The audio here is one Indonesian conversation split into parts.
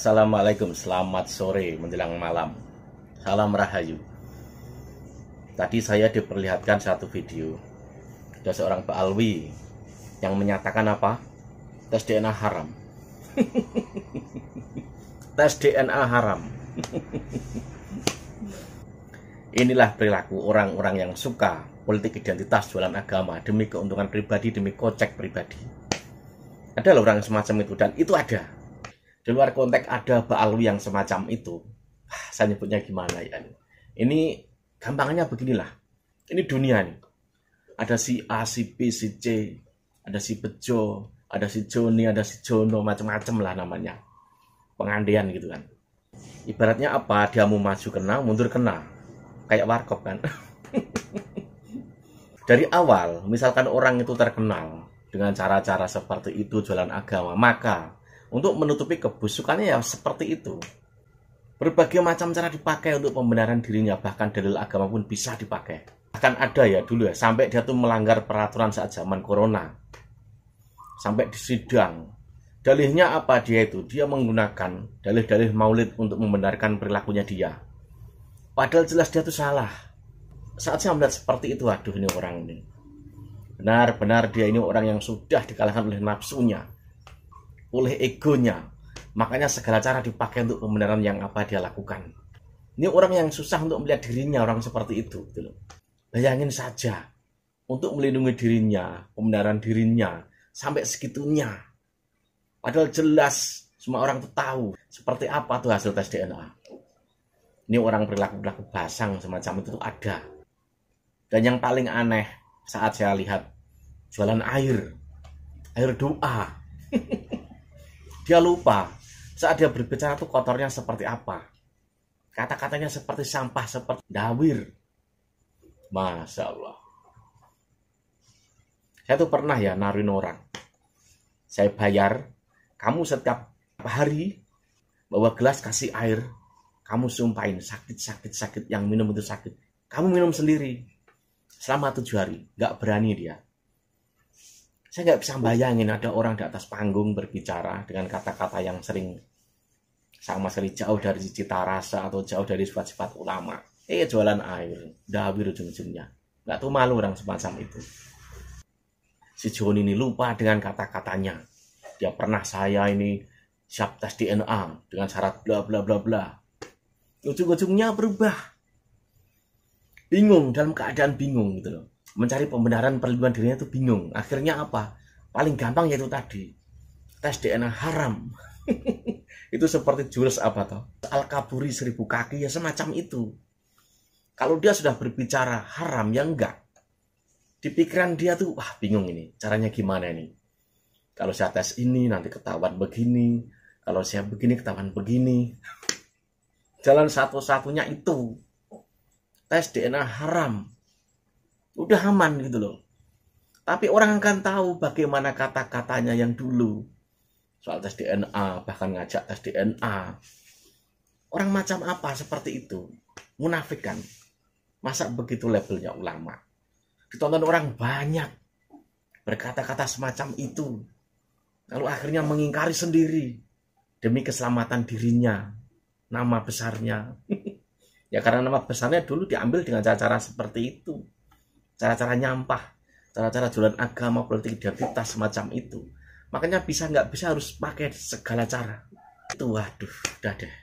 Assalamualaikum, selamat sore menjelang malam. Salam Rahayu. Tadi saya diperlihatkan satu video. Ada seorang Pak Alwi yang menyatakan apa? Tes DNA haram. Tes DNA haram. Inilah perilaku orang-orang yang suka politik identitas, jualan agama demi keuntungan pribadi, demi kocek pribadi. Ada loh orang semacam itu, dan itu ada. Di luar konteks ada Pak Alwi yang semacam itu. Saya nyebutnya gimana ya? Ini gampangnya beginilah. Ini dunia nih. Ada si A, si B, si C, ada si Bejo, ada si Joni, ada si Jono, macam-macam lah namanya. Pengandian gitu kan. Ibaratnya apa? Dia mau maju kena, mundur kena. Kayak warkop kan. Dari awal, misalkan orang itu terkenal dengan cara-cara seperti itu jualan agama, maka untuk menutupi kebusukannya ya seperti itu. Berbagai macam cara dipakai untuk pembenaran dirinya, bahkan dalil agama pun bisa dipakai. Bahkan ada ya dulu ya, sampai dia tuh melanggar peraturan saat zaman corona. Sampai disidang. Dalihnya apa dia itu? Dia menggunakan dalih-dalih maulid untuk membenarkan perilakunya dia. Padahal jelas dia tuh salah. Saat saya melihat seperti itu, aduh ini orang ini. Benar-benar dia ini orang yang sudah dikalahkan oleh nafsunya, oleh egonya. Makanya segala cara dipakai untuk pembenaran yang apa dia lakukan. Ini orang yang susah untuk melihat dirinya, orang seperti itu gitu loh. Bayangin saja, untuk melindungi dirinya, pembenaran dirinya sampai segitunya. Padahal jelas semua orang tuh tahu seperti apa tuh hasil tes DNA. Ini orang perilaku basang semacam itu tuh ada. Dan yang paling aneh saat saya lihat jualan air doa. Dia lupa saat dia berbicara tuh kotornya seperti apa. Kata-katanya seperti sampah, seperti dawir. Masya Allah. Saya tuh pernah ya naruhin orang. Saya bayar, kamu setiap hari bawa gelas kasih air, kamu sumpahin sakit, yang minum itu sakit. Kamu minum sendiri selama 7 hari. Gak berani dia. Saya nggak bisa bayangin ada orang di atas panggung berbicara dengan kata-kata yang sering sama sekali jauh dari cita rasa atau jauh dari sifat-sifat ulama. Jualan air, dawir ujung-ujungnya. Nggak tuh malu orang semacam itu. Si Joni ini lupa dengan kata-katanya. Dia pernah saya ini siap tes DNA dengan syarat bla bla bla bla. Ujung-ujungnya berubah. Bingung, dalam keadaan bingung gitu loh. Mencari pembenaran perlindungan dirinya itu bingung. Akhirnya apa? Paling gampang yaitu tadi. Tes DNA haram. Itu seperti jurus apa toh? Al-Kaburi 1000 kaki ya semacam itu. Kalau dia sudah berbicara haram ya enggak. Di pikiran dia tuh wah bingung ini. Caranya gimana ini? Kalau saya tes ini nanti ketahuan begini. Kalau saya begini ketahuan begini. Jalan satu-satunya itu. Tes DNA haram. Udah aman gitu loh. Tapi orang akan tahu bagaimana kata-katanya yang dulu. Soal tes DNA, bahkan ngajak tes DNA. Orang macam apa seperti itu? Munafik kan? Masa begitu labelnya ulama? Ditonton orang banyak. Berkata-kata semacam itu. Lalu akhirnya mengingkari sendiri. Demi keselamatan dirinya. Nama besarnya. Ya karena nama besarnya dulu diambil dengan cara-cara seperti itu. Cara-cara nyampah, cara-cara jualan agama, politik identitas semacam itu. Makanya nggak bisa harus pakai segala cara. Itu waduh, udah deh.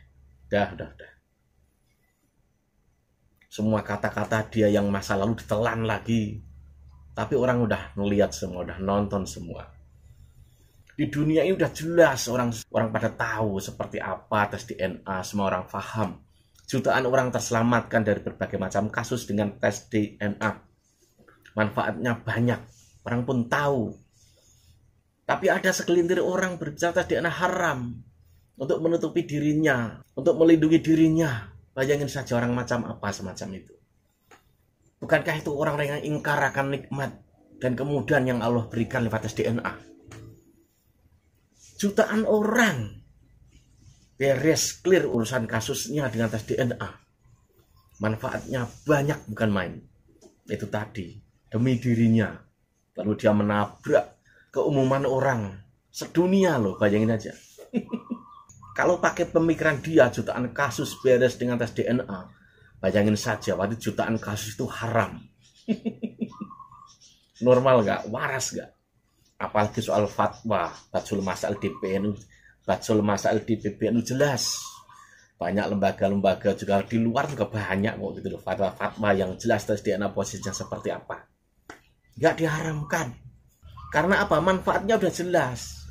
Udah. Semua kata-kata dia yang masa lalu ditelan lagi. Tapi orang udah ngeliat semua, udah nonton semua. Di dunia ini udah jelas orang pada tahu seperti apa tes DNA, semua orang paham. Jutaan orang terselamatkan dari berbagai macam kasus dengan tes DNA. Manfaatnya banyak, orang pun tahu. Tapi ada segelintir orang berbicara tes DNA haram untuk menutupi dirinya, untuk melindungi dirinya. Bayangin saja orang macam apa semacam itu. Bukankah itu orang-orang yang ingkar akan nikmat dan kemudahan yang Allah berikan lewat tes DNA? Jutaan orang beres clear urusan kasusnya dengan tes DNA. Manfaatnya banyak bukan main. Itu tadi. Demi dirinya. Lalu dia menabrak keumuman orang sedunia loh, bayangin aja. Kalau pakai pemikiran dia jutaan kasus beres dengan tes DNA, bayangin saja waktu jutaan kasus itu haram. Normal nggak? Waras nggak? Apalagi soal fatwa, Batsul Masail DPN, Batsul Masail di PBNU jelas. Banyak lembaga-lembaga juga di luar juga banyak kok gitu loh, fatwa-fatwa yang jelas tes DNA posisinya seperti apa. Nggak diharamkan. Karena apa? Manfaatnya udah jelas.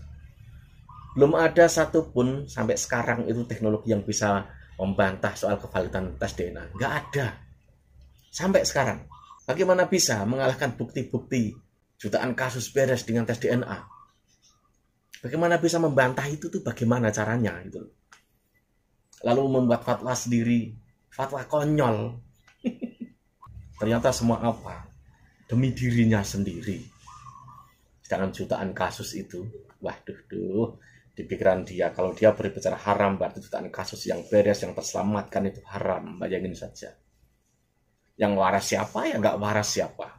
Belum ada satupun sampai sekarang itu teknologi yang bisa membantah soal kevalidan tes DNA. Nggak ada. Sampai sekarang. Bagaimana bisa mengalahkan bukti-bukti jutaan kasus beres dengan tes DNA? Bagaimana bisa membantah itu tuh bagaimana caranya gitu. Lalu membuat fatwa sendiri, fatwa konyol. Ternyata semua apa? Demi dirinya sendiri. Sedangkan jutaan kasus itu, waduh, di pikiran dia, kalau dia berbicara haram, berarti jutaan kasus yang beres, yang terselamatkan itu haram. Bayangin saja. Yang waras siapa, yang nggak waras siapa.